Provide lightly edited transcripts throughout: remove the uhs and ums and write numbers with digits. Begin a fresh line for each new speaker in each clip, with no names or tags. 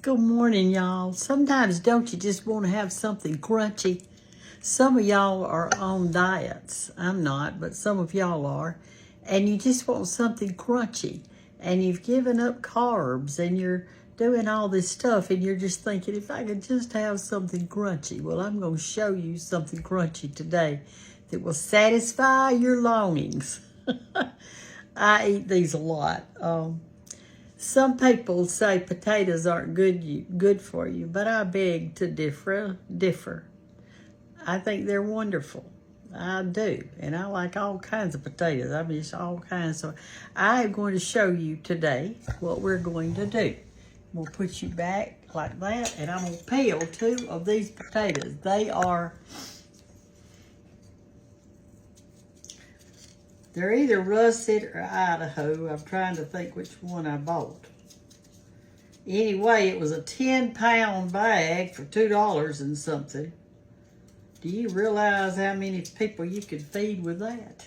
Good morning, y'all. Sometimes don't you just want to have something crunchy? Some of y'all are on diets. I'm not, but some of y'all are. And you just want something crunchy. And you've given up carbs and you're doing all this stuff and you're just thinking, if I could just have something crunchy. Well, I'm going to show you something crunchy today that will satisfy your longings. I eat these a lot. Some people say potatoes aren't good for you, but I beg to differ. I think they're wonderful. I do. And I like all kinds of potatoes. I mean, just all kinds. So I am going to show you today what we're going to do. We'll put you back like that, and I'm going to peel 2 of these potatoes. They're either russet or Idaho. I'm trying to think which one I bought. Anyway, it was a 10-pound bag for $2 and something. Do you realize how many people you could feed with that?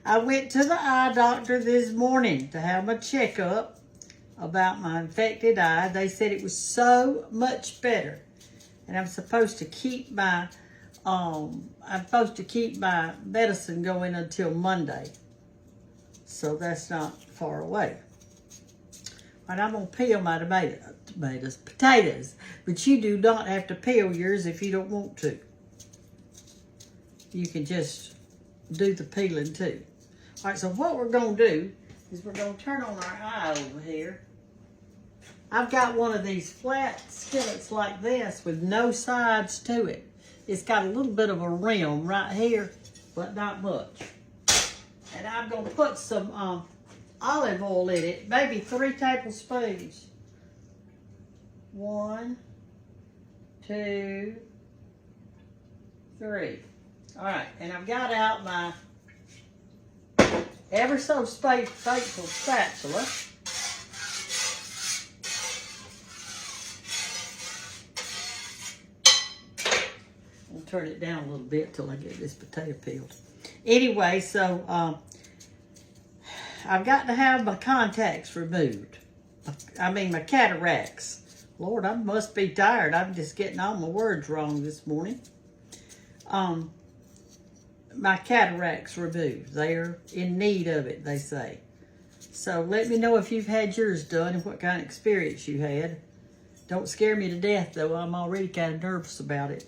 I went to the eye doctor this morning to have my checkup about my infected eye. They said it was so much better. And I'm supposed to keep my medicine going until Monday. So that's not far away. And I'm going to peel my potatoes. But you do not have to peel yours if you don't want to. You can just do the peeling too. All right, so what we're going to do is we're going to turn on our eye over here. I've got one of these flat skillets like this with no sides to it. It's got a little bit of a rim right here, but not much. And I'm going to put some olive oil in it, maybe 3 tablespoons. 1, 2, 3. All right, and I've got out my ever so faithful spatula. I'll turn it down a little bit till I get this potato peeled. Anyway, so I've got to have my contacts removed. My cataracts. Lord, I must be tired. I'm just getting all my words wrong this morning. My cataracts removed. They're in need of it, they say. So let me know if you've had yours done and what kind of experience you had. Don't scare me to death, though. I'm already kind of nervous about it.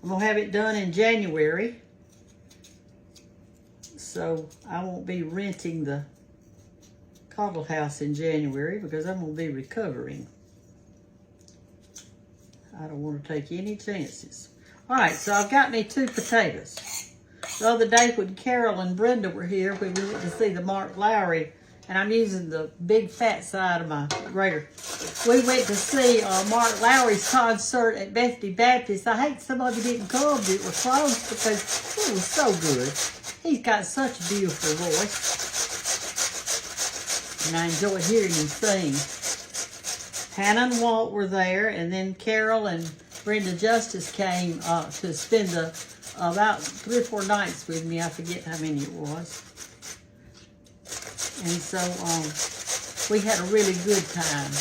I'm going to have it done in January. So I won't be renting the coddle house in January because I'm going to be recovering. I don't want to take any chances. All right, so I've got me 2 potatoes. The other day when Carol and Brenda were here, when we went to see the Mark Lowry, and I'm using the big fat side of my grater. We went to see Mark Lowry's concert at Bethany Baptist. I hate some of you didn't come that were close because it was so good. He's got such a beautiful voice. And I enjoyed hearing him sing. Hannah and Walt were there, and then Carol and Brenda Justice came to spend about 3 or 4 nights with me. I forget how many it was. And so we had a really good time.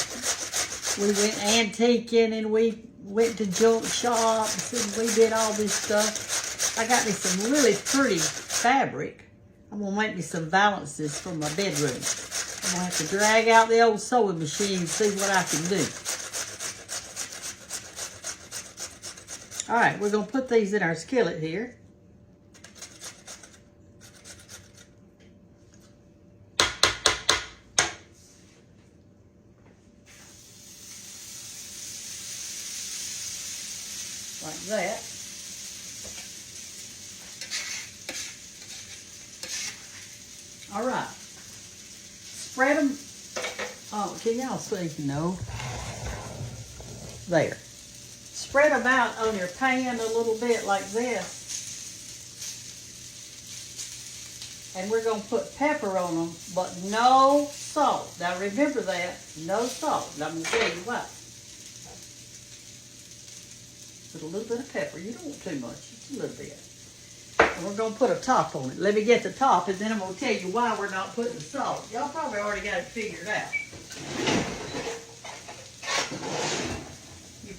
We went antiquing and we went to junk shops and we did all this stuff. I got me some really pretty fabric. I'm going to make me some valances for my bedroom. I'm going to have to drag out the old sewing machine and see what I can do. All right, we're going to put these in our skillet here. Like that. All right. Spread them. Oh, can y'all see? No. There. Spread them out on your pan a little bit like this. And we're going to put pepper on them, but no salt. Now remember that, no salt. And I'm going to tell you why. Put a little bit of pepper. You don't want too much, just a little bit. And we're going to put a top on it. Let me get the top, and then I'm going to tell you why we're not putting the salt. Y'all probably already got it figured out.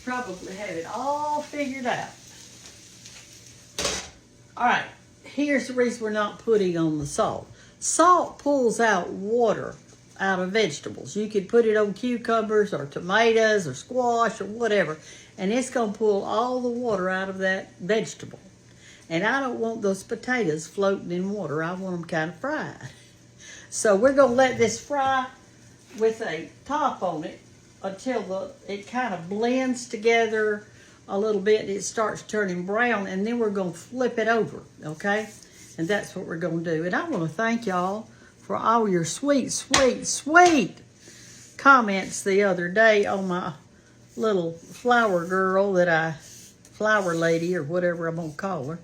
probably have it all figured out. All right, here's the reason we're not putting on the salt. Salt pulls out water out of vegetables. You could put it on cucumbers or tomatoes or squash or whatever, and it's going to pull all the water out of that vegetable. And I don't want those potatoes floating in water. I want them kind of fried. So we're going to let this fry with a top on it until it kind of blends together a little bit. It starts turning brown, and then we're going to flip it over, okay? And that's what we're going to do. And I want to thank y'all for all your sweet, sweet, sweet comments the other day on my little flower girl flower lady or whatever I'm going to call her,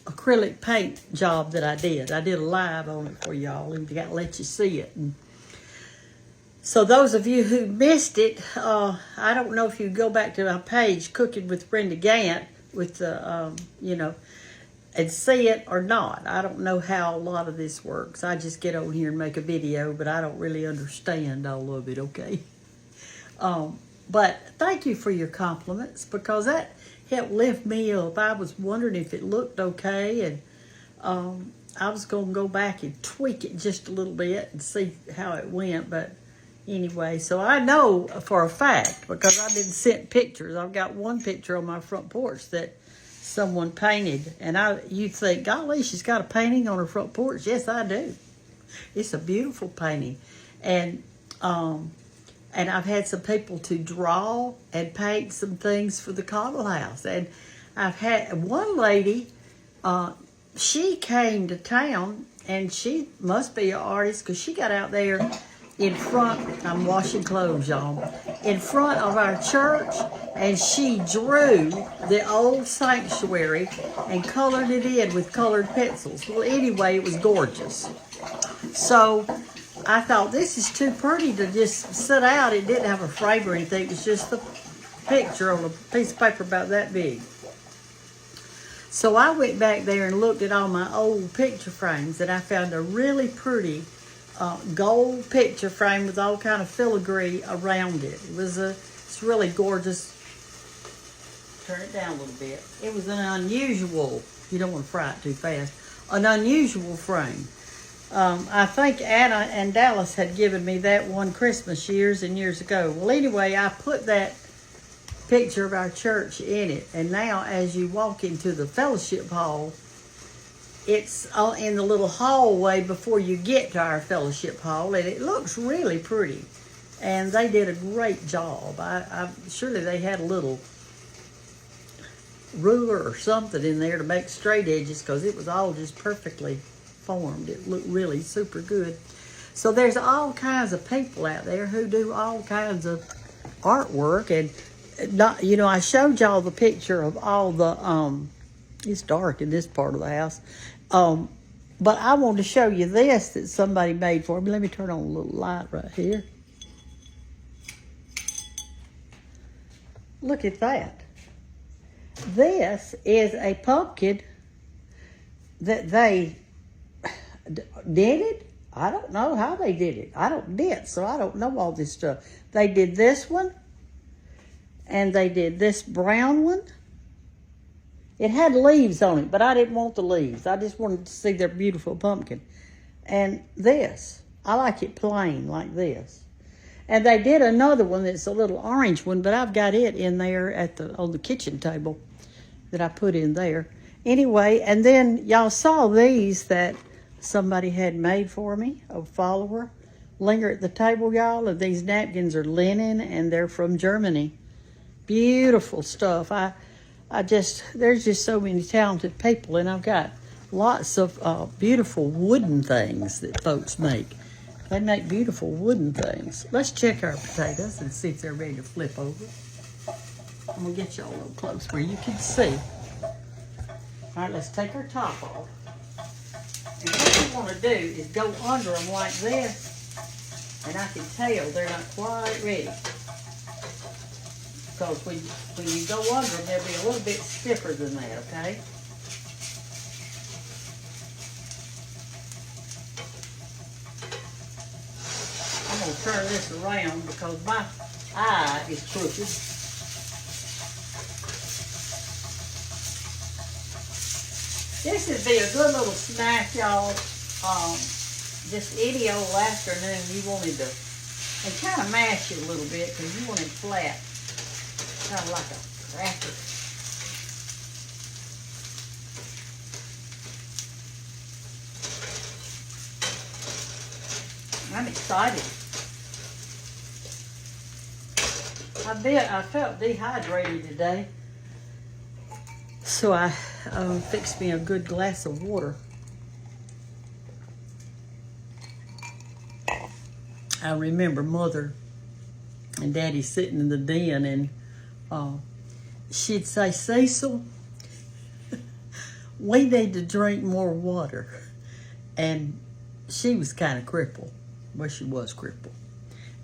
acrylic paint job that I did. I did a live on it for y'all and got to let you see it. And so those of you who missed it, I don't know if you go back to my page, Cooking with Brenda Gantt, with the, and see it or not. I don't know how a lot of this works. I just get on here and make a video, but I don't really understand all of it, okay? But thank you for your compliments, because that helped lift me up. I was wondering if it looked okay, and I was going to go back and tweak it just a little bit and see how it went, but anyway, so I know for a fact, because I've been sent pictures. I've got one picture on my front porch that someone painted, and you think, golly, she's got a painting on her front porch. Yes, I do. It's a beautiful painting, and I've had some people to draw and paint some things for the Cottle House, and I've had one lady. She came to town, and she must be an artist, because she got out there in front, I'm washing clothes, y'all, in front of our church, and she drew the old sanctuary and colored it in with colored pencils. Well, anyway, it was gorgeous. So I thought, this is too pretty to just sit out. It didn't have a frame or anything. It was just the picture on a piece of paper about that big. So I went back there and looked at all my old picture frames, and I found a really pretty gold picture frame with all kind of filigree around it. It's really gorgeous. Turn it down a little bit. It was an unusual, you don't want to fry it too fast, an unusual frame. I think Anna and Dallas had given me that one Christmas years and years ago. Well, anyway, I put that picture of our church in it, and now as you walk into the fellowship hall, it's in the little hallway before you get to our fellowship hall, and it looks really pretty. And they did a great job. Surely they had a little ruler or something in there to make straight edges, because it was all just perfectly formed. It looked really super good. So there's all kinds of people out there who do all kinds of artwork, and I showed y'all the picture of all the it's dark in this part of the house. But I want to show you this that somebody made for me. Let me turn on a little light right here. Look at that. This is a pumpkin that they did it. I don't know how they did it. I don't knit, so I don't know all this stuff. They did this one, and they did this brown one. It had leaves on it, but I didn't want the leaves. I just wanted to see their beautiful pumpkin. And this, I like it plain like this. And they did another one that's a little orange one, but I've got it in there on the kitchen table that I put in there. Anyway, and then y'all saw these that somebody had made for me, a follower. Linger at the table, y'all, and these napkins are linen, and they're from Germany. Beautiful stuff. There's just so many talented people, and I've got lots of beautiful wooden things that folks make. They make beautiful wooden things. Let's check our potatoes and see if they're ready to flip over. I'm going to get y'all a little close where you can see. All right, let's take our top off. And what you want to do is go under them like this, and I can tell they're not quite ready. Because when you go under them, they'll be a little bit stiffer than that, okay? I'm going to turn this around because eye is crooked. This would be a good little snack, y'all. Just any old afternoon you wanted to, and kind of mash it a little bit because you want it flat, kind of like a cracker. I'm excited. I felt dehydrated today, so I fixed me a good glass of water. I remember Mother and Daddy sitting in the den, and she'd say, "Cecil, we need to drink more water." And she was kind of crippled. Well, she was crippled.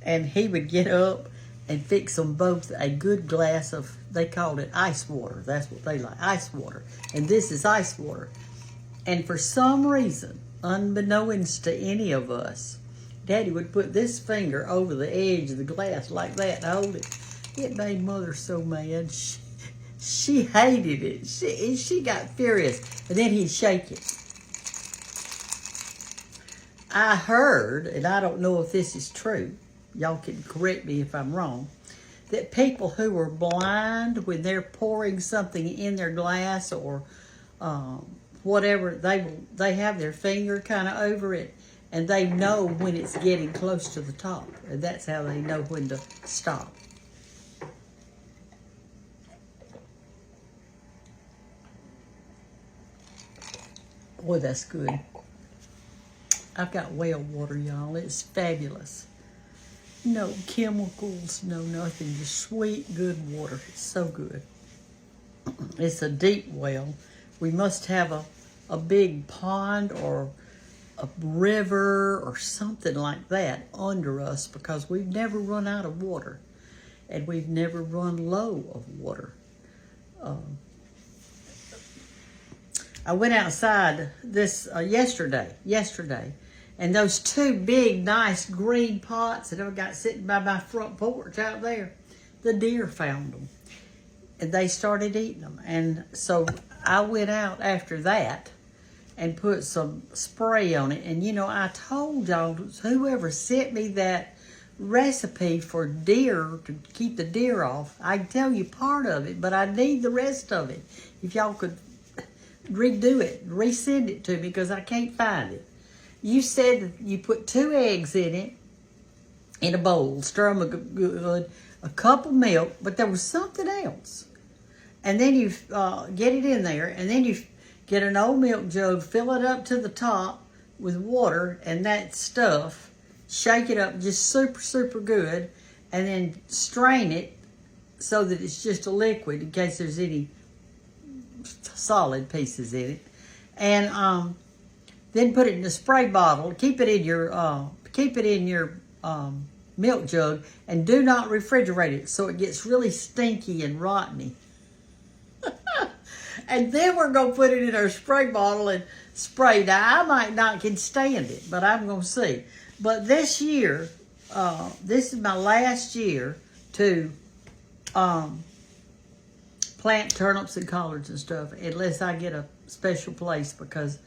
And he would get up and fix them both a good glass of, they called it ice water. That's what they like, ice water. And this is ice water. And for some reason, unbeknownst to any of us, Daddy would put this finger over the edge of the glass like that and hold it. It made Mother so mad. She hated it. She got furious. And then he'd shake it. I heard, and I don't know if this is true, y'all can correct me if I'm wrong, that people who are blind, when they're pouring something in their glass or whatever, they have their finger kind of over it, and they know when it's getting close to the top, and that's how they know when to stop. Boy, that's good. I've got well water, y'all. It's fabulous. No chemicals, no nothing. Just sweet, good water. It's so good. It's a deep well. We must have a big pond or a river or something like that under us because we've never run out of water. And we've never run low of water. I went outside this yesterday, and those two big, nice green pots that I've got sitting by my front porch out there, the deer found them, and they started eating them. And so I went out after that and put some spray on it. And you know, I told y'all, whoever sent me that recipe for deer to keep the deer off, I can tell you part of it, but I need the rest of it. If y'all could redo it, resend it to me because I can't find it. You said that you put 2 eggs in it, in a bowl, stir them good, a cup of milk, but there was something else. And then you get it in there, and then you get an old milk jug, fill it up to the top with water and that stuff, shake it up just super, super good, and then strain it so that it's just a liquid in case there's any solid pieces in it. And then put it in a spray bottle. Keep it in your milk jug, and do not refrigerate it so it gets really stinky and rotteny. And then we're gonna put it in our spray bottle and spray. Now I might not can stand it, but I'm gonna see. But this year, this is my last year to plant turnips and collards and stuff, unless I get a special place, because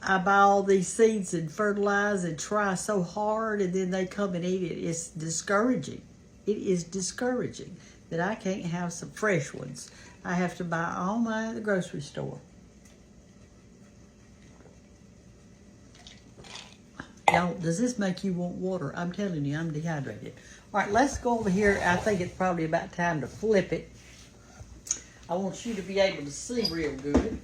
I buy all these seeds and fertilize and try so hard, and then they come and eat it. It's discouraging. It is discouraging that I can't have some fresh ones. I have to buy all mine at the grocery store. Y'all, does this make you want water? I'm telling you, I'm dehydrated. All right, let's go over here. I think it's probably about time to flip it. I want you to be able to see real good.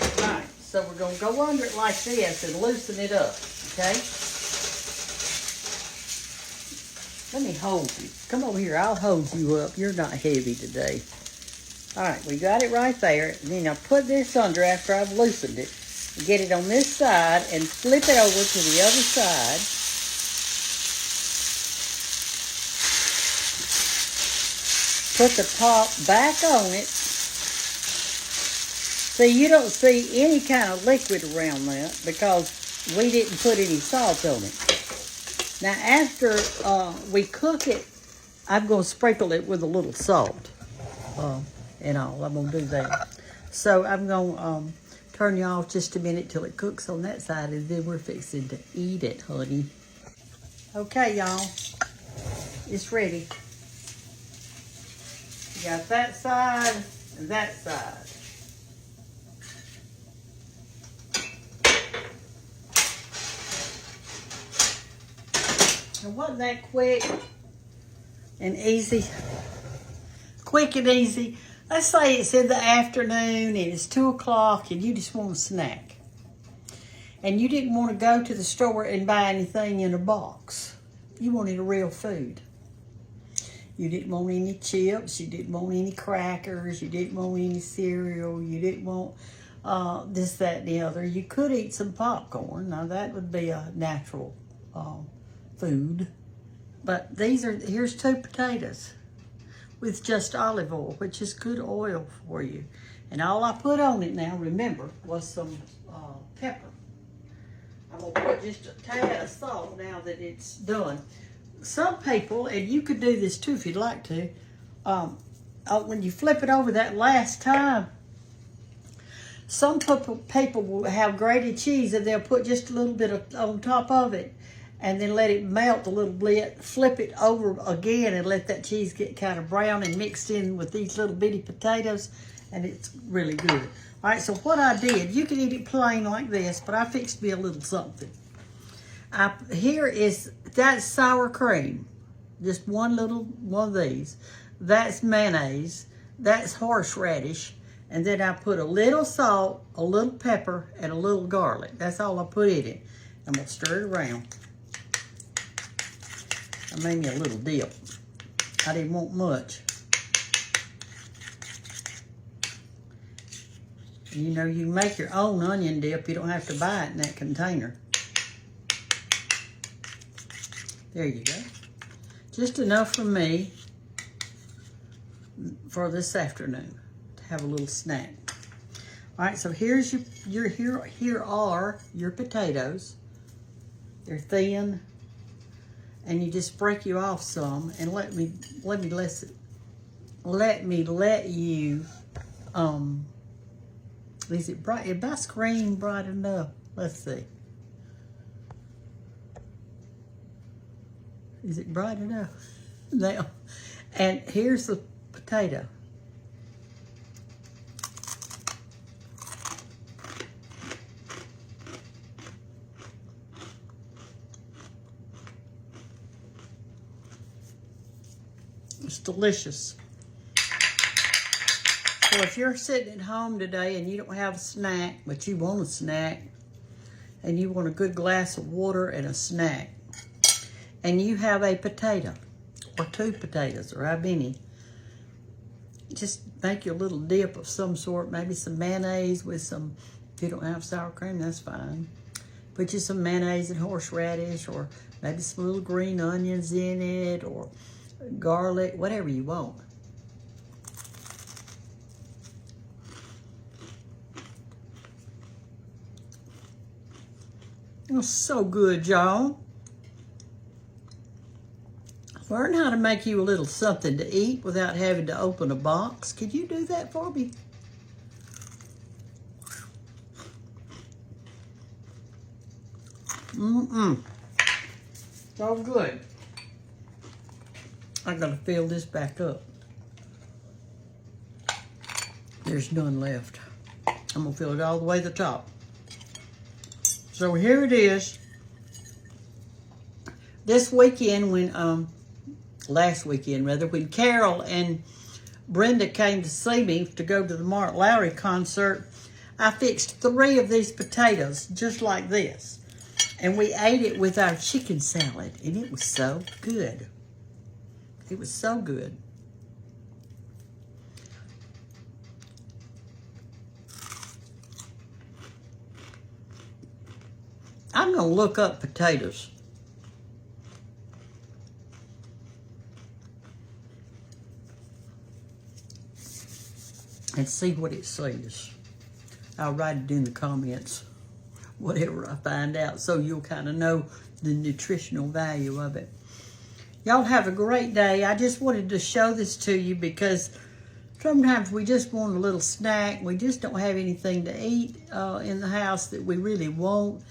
All right, so we're going to go under it like this and loosen it up, okay? Let me hold you. Come over here. I'll hold you up. You're not heavy today. All right, we got it right there. And then I'll put this under after I've loosened it. Get it on this side and flip it over to the other side. Put the top back on it. See, you don't see any kind of liquid around that because we didn't put any salt on it. Now, after we cook it, I'm going to sprinkle it with a little salt and all. I'm going to do that. So I'm going to turn you off just a minute till it cooks on that side, and then we're fixing to eat it, honey. Okay, y'all. It's ready. You got that side and that side. And wasn't that quick and easy? Quick and easy. Let's say it's in the afternoon and it's 2 o'clock and you just want a snack. And you didn't want to go to the store and buy anything in a box. You wanted a real food. You didn't want any chips. You didn't want any crackers. You didn't want any cereal. You didn't want this, that, and the other. You could eat some popcorn. Now, that would be a natural food. But here's 2 potatoes with just olive oil, which is good oil for you. And all I put on it now, remember, was some pepper. I'm going to put just a tad of salt now that it's done. Some people, and you could do this too if you'd like to, when you flip it over that last time, some people will have grated cheese and they'll put just a little bit on top of it and then let it melt a little bit, flip it over again and let that cheese get kind of brown and mixed in with these little bitty potatoes, and it's really good. All right, so what I did, you can eat it plain like this, but I fixed me a little something. That's sour cream, just one of these. That's mayonnaise, that's horseradish, and then I put a little salt, a little pepper, and a little garlic. That's all I put in it. I'm gonna stir it around. I made me a little dip. I didn't want much. You know, you can make your own onion dip. You don't have to buy it in that container. There you go. Just enough for me for this afternoon to have a little snack. All right, so here are your potatoes. They're thin, and you just break you off some, and let me let you. Is it bright? Is my screen bright enough? Let's see. Is it bright enough? Now, and here's the potato. It's delicious. So if you're sitting at home today and you don't have a snack, but you want a snack, and you want a good glass of water and a snack, and you have a potato, or 2 potatoes, or how many, just make your little dip of some sort, maybe some mayonnaise with some, if you don't have sour cream, that's fine. Put you some mayonnaise and horseradish, or maybe some little green onions in it, or garlic, whatever you want. It's so good, y'all. Learn how to make you a little something to eat without having to open a box. Could you do that for me? So good. I'm gonna fill this back up. There's none left. I'm gonna fill it all the way to the top. So here it is. This weekend last weekend rather, when Carol and Brenda came to see me to go to the Mark Lowry concert, I fixed 3 of these potatoes just like this. And we ate it with our chicken salad, and it was so good. It was so good. I'm gonna look up potatoes. And see what it says. I'll write it in the comments whatever I find out, so you'll kind of know the nutritional value of it. Y'all have a great day. I just wanted to show this to you because sometimes we just want a little snack. We just don't have anything to eat in the house that we really want.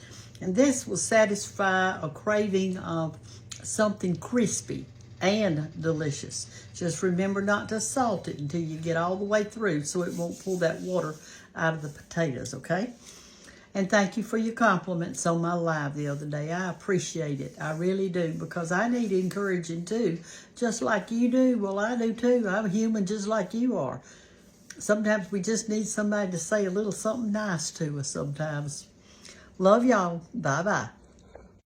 And this will satisfy a craving of something crispy and delicious. Just remember not to salt it until you get all the way through so it won't pull that water out of the potatoes, okay? And thank you for your compliments on my live the other day. I appreciate it. I really do, because I need encouraging too, just like you do. Well, I do too. I'm human just like you are. Sometimes we just need somebody to say a little something nice to us sometimes. Love y'all. Bye-bye.